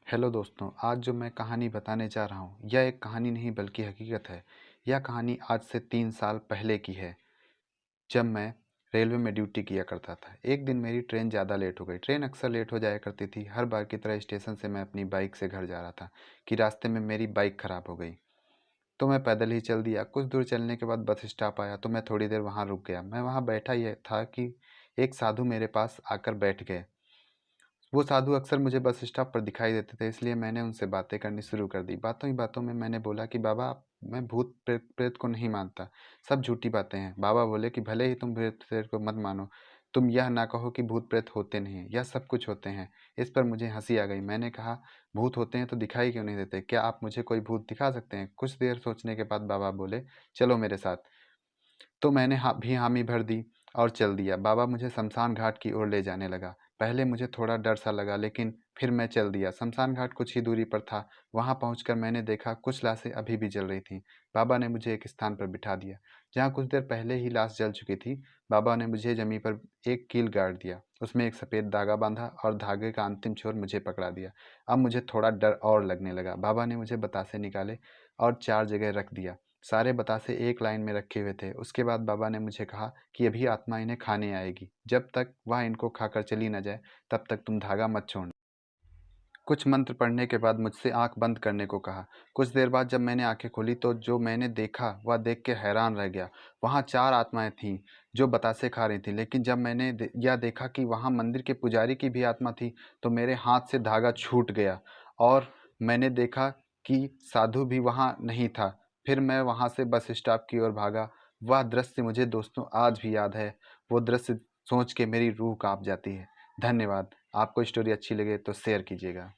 Hello दोस्तों, आज जो मैं कहानी बताने जा रहा हूँ, यह एक कहानी नहीं बल्कि हकीकत है। यह कहानी आज से 3 साल पहले की है, जब मैं रेलवे में ड्यूटी किया करता था। एक दिन मेरी ट्रेन ज़्यादा लेट हो गई। ट्रेन अक्सर लेट हो जाया करती थी। हर बार की तरह स्टेशन से मैं अपनी बाइक से घर जा रहा था कि रास्ते में मेरी बाइक खराब हो गई। तो मैं पैदल ही चल दिया। कुछ दूर चलने के बाद बस स्टॉप आया, तो मैं थोड़ी देर वहाँ रुक गया। मैं वहाँ बैठा ही था कि एक साधु मेरे पास आकर बैठ गए। वो साधु अक्सर मुझे बस स्टॉप पर दिखाई देते थे, इसलिए मैंने उनसे बातें करनी शुरू कर दी। बातों ही बातों में मैंने बोला कि बाबा, मैं भूत प्रेत प्रेत को नहीं मानता, सब झूठी बातें हैं। बाबा बोले कि भले ही तुम भूत प्रेत को मत मानो, तुम यह ना कहो कि भूत प्रेत होते नहीं हैं, यह सब कुछ होते हैं। इस पर मुझे हंसी आ गई। मैंने कहा, भूत होते हैं तो दिखाई क्यों नहीं देते? क्या आप मुझे कोई भूत दिखा सकते हैं? कुछ देर सोचने के बाद बाबा बोले, चलो मेरे साथ। तो मैंने भी हामी भर दी और चल दिया। बाबा मुझे शमशान घाट की ओर ले जाने लगा। पहले मुझे थोड़ा डर सा लगा, लेकिन फिर मैं चल दिया। शमशान घाट कुछ ही दूरी पर था। वहां पहुंचकर मैंने देखा कुछ लाशें अभी भी जल रही थीं। बाबा ने मुझे एक स्थान पर बिठा दिया जहां कुछ देर पहले ही लाश जल चुकी थी। बाबा ने मुझे जमीन पर एक कील गाड़ दिया, उसमें एक सफ़ेद धागा बांधा और धागे का अंतिम छोर मुझे पकड़ा दिया। अब मुझे थोड़ा डर और लगने लगा। बाबा ने मुझे बतासे निकाले और 4 जगह रख दिया। सारे बतासे एक लाइन में रखे हुए थे। उसके बाद बाबा ने मुझे कहा कि अभी आत्मा इन्हें खाने आएगी। जब तक वह इनको खाकर चली न जाए, तब तक तुम धागा मत छोड़ना। कुछ मंत्र पढ़ने के बाद मुझसे आंख बंद करने को कहा। कुछ देर बाद जब मैंने आंखें खोली, तो जो मैंने देखा वह देख के हैरान रह गया। वहाँ 4 आत्माएं थीं जो बतासे खा रही थीं। लेकिन जब मैंने यह देखा कि वहाँ मंदिर के पुजारी की भी आत्मा थी, तो मेरे हाथ से धागा छूट गया और मैंने देखा कि साधु भी वहाँ नहीं था। फिर मैं वहाँ से बस स्टॉप की ओर भागा। वह दृश्य मुझे दोस्तों आज भी याद है। वो दृश्य सोच के मेरी रूह कांप जाती है। धन्यवाद। आपको स्टोरी अच्छी लगे तो शेयर कीजिएगा।